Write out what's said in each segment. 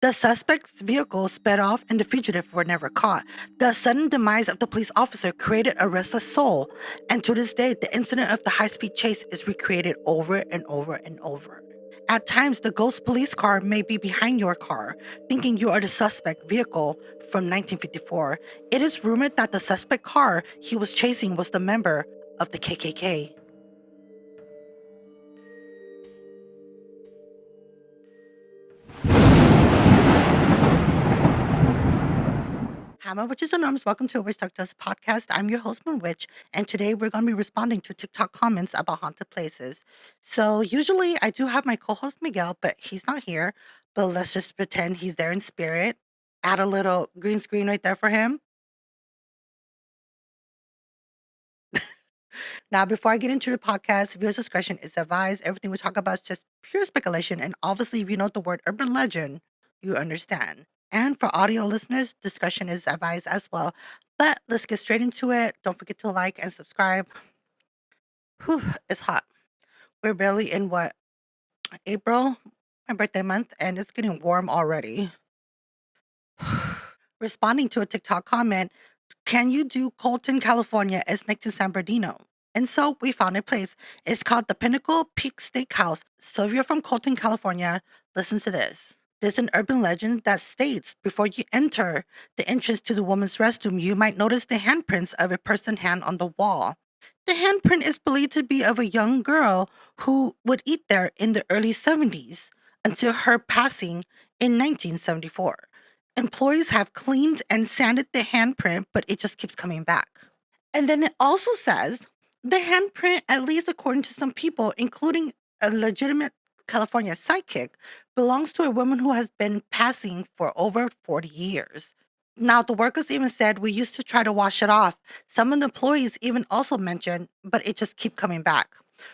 The suspect's vehicle sped off and the fugitive were never caught. The sudden demise of the police officer created a restless soul, and to this day, the incident of the high-speed chase is recreated over and over and over. At times, the ghost police car may be behind your car, thinking you are the suspect vehicle from 1954. It is rumored that the suspect car he was chasing was the member of the KKK. Hi, my witches and norms. Welcome to WitchDarkTales podcast. I'm your host, Moon Witch, and today we're going to be responding to TikTok comments about haunted places. So usually I do have my co-host Miguel, but he's not here. But let's just pretend he's there in spirit. Add a little green screen right there for him. Now, before I get into the podcast, viewers' discretion is advised. Everything we talk about is just pure speculation, and obviously, if you know the word urban legend, you understand. And for audio listeners, discretion is advised as well. But let's get straight into it. Don't forget to like and subscribe. Whew, it's hot. We're barely in what, April, my birthday month, and it's getting warm already. Responding to a TikTok comment, can you do Colton, California as next to San Bernardino? And so we found a place. It's called the Pinnacle Peak Steakhouse. So if you're from Colton, California, listen to this. There's an urban legend that states before you enter the entrance to the woman's restroom, you might notice the handprints of a person's hand on the wall. The handprint is believed to be of a young girl who would eat there in the early 70s until her passing in 1974. Employees have cleaned and sanded the handprint, but it just keeps coming back. And then it also says the handprint, at least according to some people, including a legitimate California psychic, belongs to a woman who has been passing for over 40 years. Now, the workers even said we used to try to wash it off. Some of the employees even also mentioned, but it just keep coming back.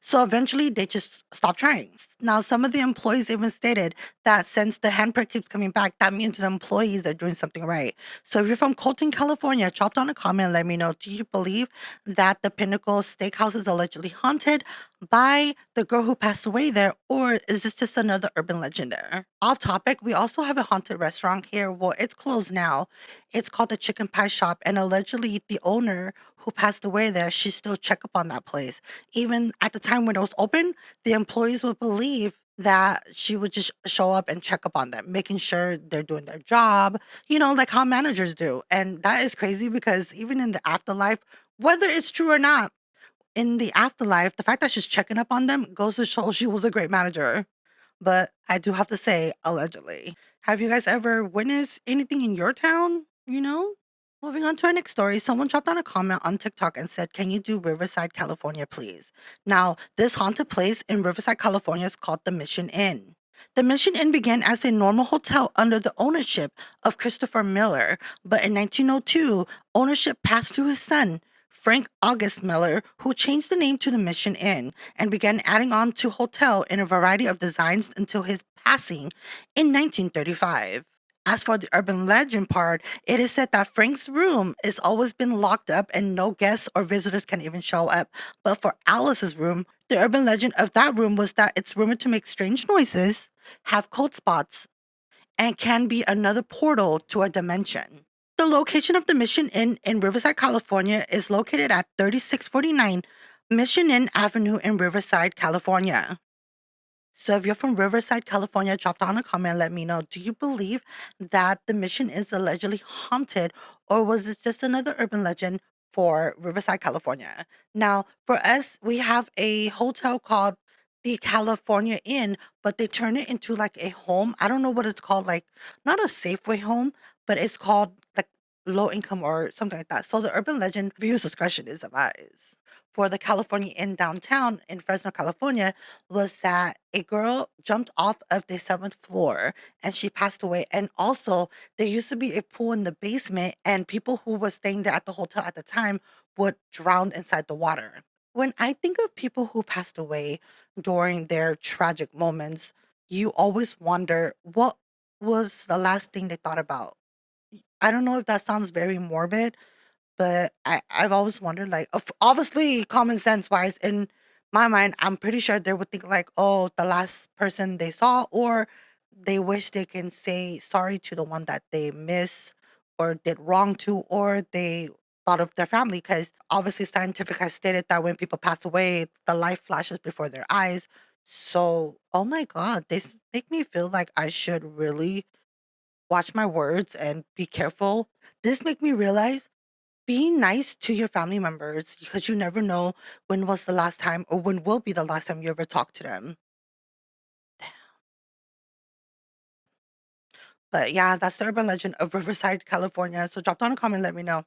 So eventually they just stopped trying. Now, some of the employees even stated that since the handprint keeps coming back, that means the employees are doing something right. So if you're from Colton, California, drop down a comment and let me know. Do you believe that the Pinnacle Steakhouse is allegedly haunted by the girl who passed away there, or is this just another urban legend there? Off topic, we also have a haunted restaurant here. Well, it's closed now. It's called the Chicken Pie Shop, and allegedly the owner who passed away there, she still check up on that place. Even at the time when it was open, the employees would believe that she would just show up and check up on them, making sure they're doing their job, like how managers do. And that is crazy because even in the afterlife, whether it's true or not, in the afterlife, the fact that she's checking up on them goes to show she was a great manager. But I do have to say, allegedly. Have you guys ever witnessed anything in your town? Moving on to our next story, someone dropped on a comment on TikTok and said, can you do Riverside, California, please? Now, this haunted place in Riverside, California is called the Mission Inn. The Mission Inn began as a normal hotel under the ownership of Christopher Miller, but in 1902, ownership passed to his son, Frank August Miller, who changed the name to the Mission Inn and began adding on to hotel in a variety of designs until his passing in 1935. As for the urban legend part, it is said that Frank's room has always been locked up and no guests or visitors can even show up. But for Alice's room, the urban legend of that room was that it's rumored to make strange noises, have cold spots, and can be another portal to a dimension. The location of the Mission Inn in Riverside, California is located at 3649 Mission Inn Avenue in Riverside, California. So if you're from Riverside, California, drop down a comment and let me know. Do you believe that the mission is allegedly haunted, or was this just another urban legend for Riverside, California? Now, for us, we have a hotel called the California Inn, but they turn it into like a home. I don't know what it's called, like not a Safeway home, but it's called like low income or something like that. So the urban legend, views discretion is advised. For the California Inn downtown in Fresno, California, was that a girl jumped off of the seventh floor and she passed away. And also, there used to be a pool in the basement, and people who were staying there at the hotel at the time would drown inside the water. When I think of people who passed away during their tragic moments, you always wonder what was the last thing they thought about. I don't know if that sounds very morbid, but I've always wondered, like, obviously, common sense wise, in my mind, I'm pretty sure they would think like, oh, the last person they saw, or they wish they can say sorry to the one that they miss or did wrong to, or they thought of their family. Because obviously, scientific has stated that when people pass away, the life flashes before their eyes. So, oh my God, this make me feel like I should really watch my words and be careful. This make me realize be nice to your family members because you never know when was the last time or when will be the last time you ever talk to them. But yeah, that's the urban legend of Riverside, California. So drop down a comment, let me know.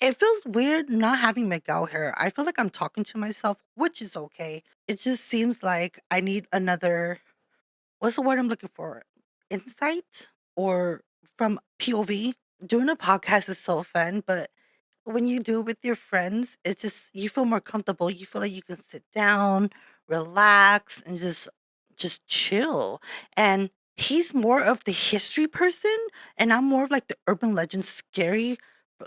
It feels weird not having Miguel here. I feel like I'm talking to myself, which is okay. It just seems like I need another, what's the word I'm looking for? Insight or from POV. Doing a podcast is so fun, but when you do it with your friends, it's just you feel more comfortable. You feel like you can sit down, relax, and just chill. And he's more of the history person, and I'm more of like the urban legend scary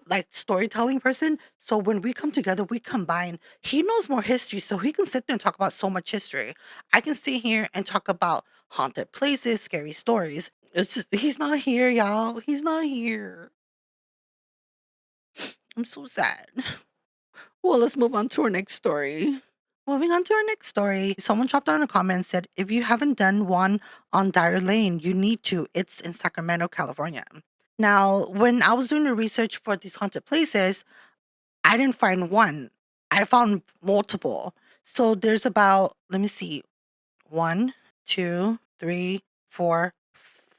like storytelling person. So when we come together, we combine. He knows more history, so he can sit there and talk about so much history. I can sit here and talk about haunted places, scary stories. It's just he's not here, y'all. He's not here. I'm so sad. Well, let's move on to our next story. Moving on to our next story, someone dropped down a comment and said, if you haven't done one on Dyer Lane, you need to. It's in Sacramento, California. Now, when I was doing the research for these haunted places, I didn't find one. I found multiple. So there's about, let me see, one, two, three, four,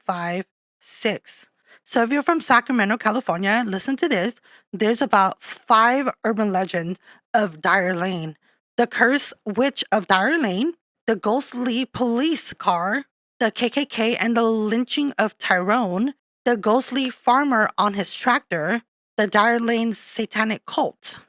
five, six. So if you're from Sacramento, California, listen to this. There's about five urban legends of Dyer Lane. The cursed witch of Dyer Lane, the ghostly police car, the KKK and the lynching of Tyrone, the ghostly farmer on his tractor, the Dyer Lane satanic cult,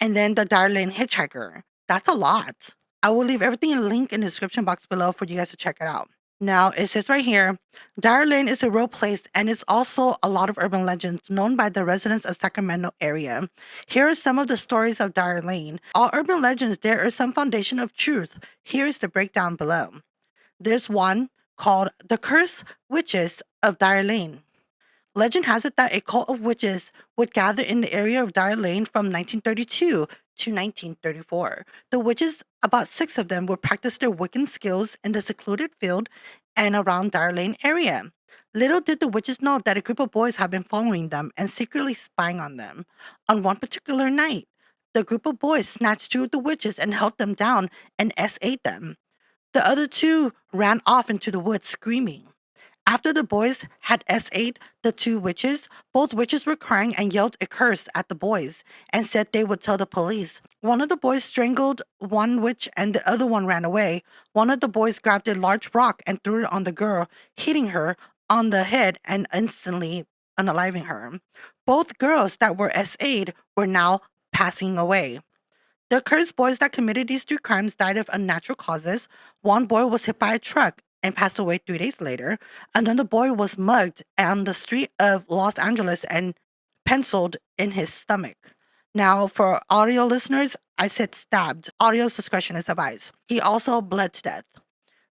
and then the Dyer Lane hitchhiker. That's a lot. I will leave everything in link in the description box below for you guys to check it out. Now, it says right here, Dyer Lane is a real place and it's also a lot of urban legends known by the residents of Sacramento area. Here are some of the stories of Dyer Lane. All urban legends, there is some foundation of truth. Here is the breakdown below. There's one called The Cursed Witches of Dyer Lane. Legend has it that a cult of witches would gather in the area of Dyer Lane from 1932 to 1934. The witches, about six of them, would practice their Wiccan skills in the secluded field and around Dyer Lane area. Little did the witches know that a group of boys had been following them and secretly spying on them. On one particular night, the group of boys snatched two of the witches and held them down and S8 them. The other two ran off into the woods screaming. After the boys had S8 the two witches, both witches were crying and yelled a curse at the boys and said they would tell the police. One of the boys strangled one witch and the other one ran away. One of the boys grabbed a large rock and threw it on the girl, hitting her on the head and instantly unaliving her. Both girls that were S8 were now passing away. The cursed boys that committed these two crimes died of unnatural causes. One boy was hit by a truck and passed away 3 days later. Another boy was mugged on the street of Los Angeles and penciled in his stomach. Now, for audio listeners, I said stabbed. Audio's discretion is advised. He also bled to death.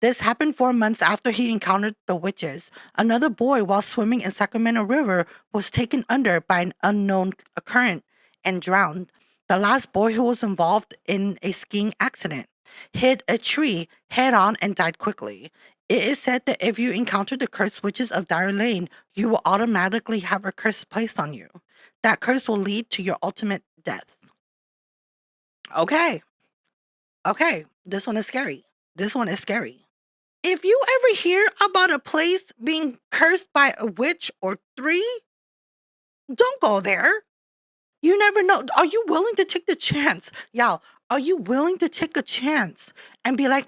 This happened 4 months after he encountered the witches. Another boy, while swimming in Sacramento River, was taken under by an unknown current and drowned. The last boy who was involved in a skiing accident hit a tree head on and died quickly. It is said that if you encounter the cursed witches of Dyer Lane, you will automatically have a curse placed on you. That curse will lead to your ultimate death. Okay, okay, this one is scary. This one is scary. If you ever hear about a place being cursed by a witch or three, don't go there. You never know. Are you willing to take the chance? Y'all, are you willing to take a chance and be like,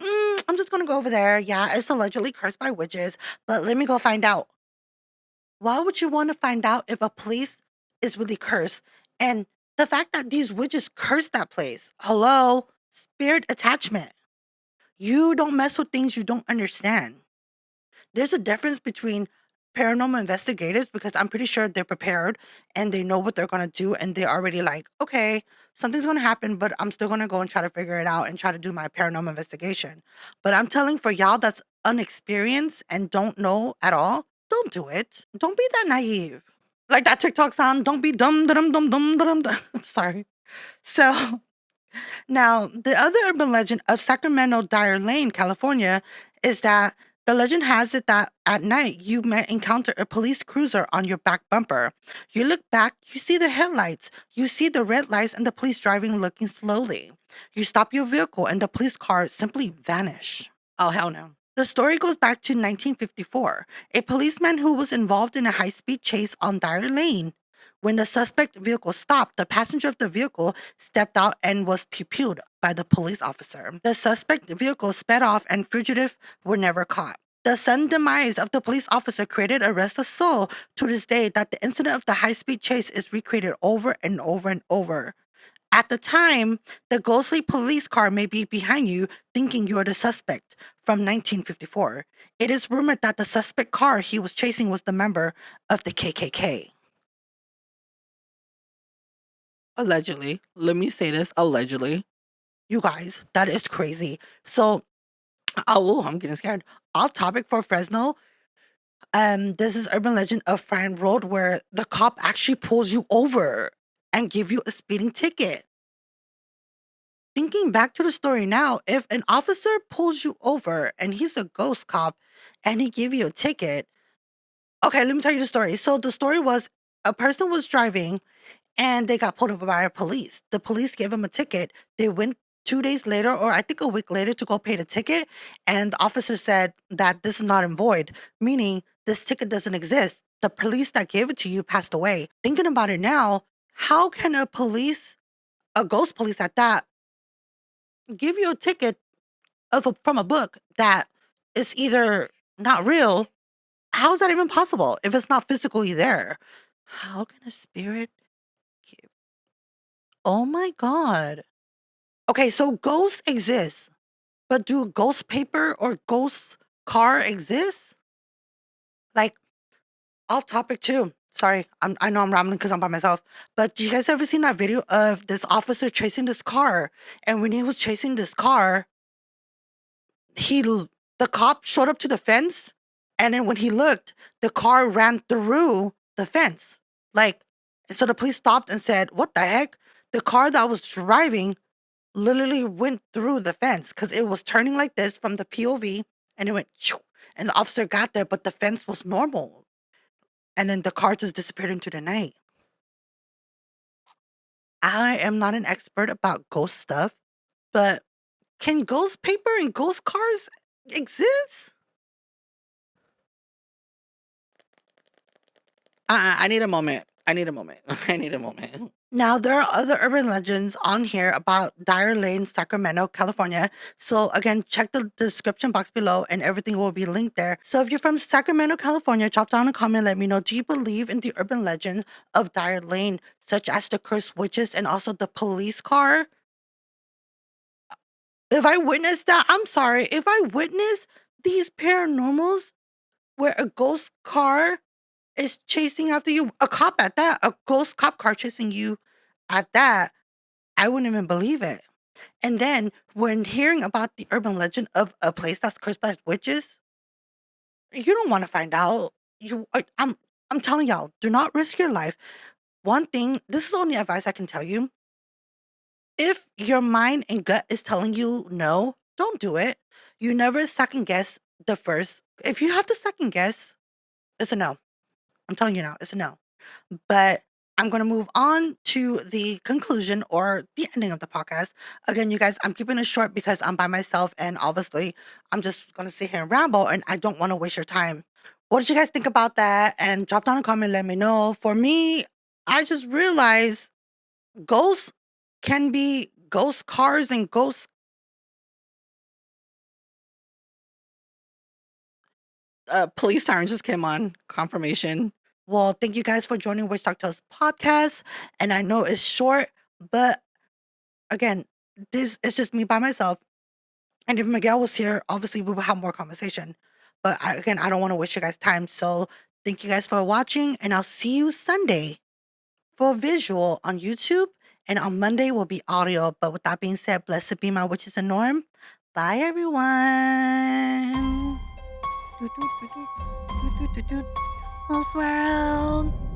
I'm just going to go over there. Yeah, it's allegedly cursed by witches, but let me go find out. Why would you want to find out if a place is really cursed? And the fact that these witches cursed that place, hello, spirit attachment. You don't mess with things you don't understand. There's a difference between paranormal investigators because I'm pretty sure they're prepared and they know what they're going to do and they're already like, okay, something's going to happen, but I'm still going to go and try to figure it out and try to do my paranormal investigation. But I'm telling for y'all that's unexperienced and don't know at all, don't do it. Don't be that naive. Like that TikTok sound, don't be dumb, dum, dum, dum, dum, dum. Sorry. So now, the other urban legend of Sacramento Dyer Lane, California, is that the legend has it that at night you might encounter a police cruiser on your back bumper. You look back, you see the headlights, you see the red lights and the police driving looking slowly. You stop your vehicle and the police car simply vanish. Oh, hell no. The story goes back to 1954, a policeman who was involved in a high speed chase on Dyer Lane. When the suspect vehicle stopped, the passenger of the vehicle stepped out and was pupilled by the police officer. The suspect vehicle sped off and fugitives were never caught. The sudden demise of the police officer created a restless soul to this day that the incident of the high speed chase is recreated over and over and over. At the time, the ghostly police car may be behind you thinking you're the suspect from 1954. It is rumored that the suspect car he was chasing was the member of the KKK. Allegedly. Let me say this, allegedly. You guys, that is crazy. So, oh, I'm getting scared. Off topic for Fresno. This is urban legend of Fran Road where the cop actually pulls you over and give you a speeding ticket. Thinking back to the story now, if an officer pulls you over and he's a ghost cop and he give you a ticket, okay, let me tell you the story. So the story was a person was driving and they got pulled over by a police. The police gave them a ticket. They went 2 days later, or I think a week later, to go pay the ticket. And the officer said that this is not in void, meaning this ticket doesn't exist. The police that gave it to you passed away. Thinking about it now, how can a ghost police at that, give you a ticket from a book that is either not real? How is that even possible if it's not physically there? How can a spirit give? Oh my God. Okay, so ghosts exist, but do ghost paper or ghost car exist? Like, off topic too. Sorry, I know I'm rambling because I'm by myself. But do you guys ever seen that video of this officer chasing this car? And when he was chasing this car, the cop showed up to the fence, and then when he looked, the car ran through the fence. Like, so the police stopped and said, "What the heck?" The car that was driving literally went through the fence because it was turning like this from the POV and it went shoo, and the officer got there, but the fence was normal. And then the car just disappeared into the night. I am not an expert about ghost stuff, but can ghost paper and ghost cars exist? I need a moment. I need a moment. I need a moment. Now, there are other urban legends on here about Dyer Lane, Sacramento, California. So, again, check the description box below and everything will be linked there. So, if you're from Sacramento, California, drop down a comment, let me know. Do you believe in the urban legends of Dyer Lane, such as the cursed witches and also the police car? If I witnessed that, I'm sorry. If I witness these paranormals where a ghost car is chasing after you, a cop at that, a ghost cop car chasing you at that, I wouldn't even believe it. And then when hearing about the urban legend of a place that's cursed by witches, you don't want to find out. I'm telling y'all, do not risk your life. One thing, this is the only advice I can tell you. If your mind and gut is telling you no, don't do it. You never second guess the first. If you have to second guess, it's a no. I'm telling you now, it's a no. But I'm going to move on to the conclusion or the ending of the podcast. Again, you guys, I'm keeping it short because I'm by myself and obviously I'm just going to sit here and ramble and I don't want to waste your time. What did you guys think about that? And drop down a comment, let me know. For me, I just realized ghosts can be ghost cars and ghost police siren just came on. Confirmation. Well, thank you guys for joining WitchDarkTales podcast. And I know it's short, but again, this is just me by myself. And if Miguel was here, obviously we would have more conversation. But again, I don't want to waste your guys' time. So thank you guys for watching, and I'll see you Sunday for a visual on YouTube. And on Monday will be audio. But with that being said, blessed be my witches and norm. Bye, everyone. I'll swear out.